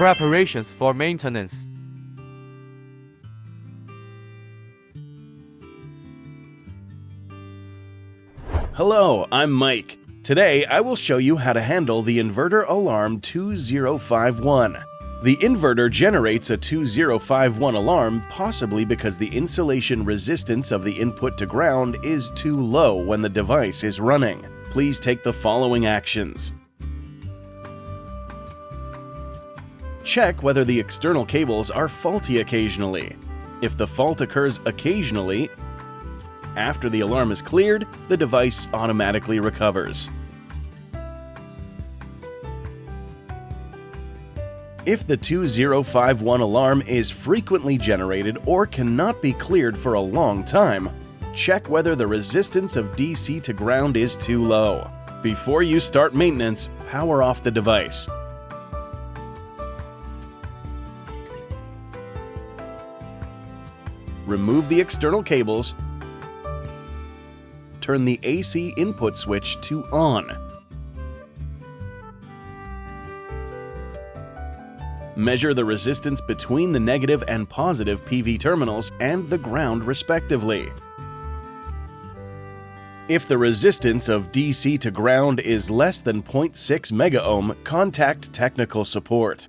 Preparations for maintenance. Hello, I'm Mike. Today I will show you how to handle the inverter alarm 2051. The inverter generates a 2051 alarm possibly because the insulation resistance of the input to ground is too low when the device is running. Please take the following actions. Check whether the external cables are faulty occasionally. If the fault occurs occasionally, after the alarm is cleared, the device automatically recovers. If the 2051 alarm is frequently generated or cannot be cleared for a long time, check whether the resistance of DC to ground is too low. Before you start maintenance, power off the device. Remove the external cables. Turn the AC input switch to on. Measure the resistance between the negative and positive PV terminals and the ground respectively. If the resistance of DC to ground is less than 0.6 megaohm, contact technical support.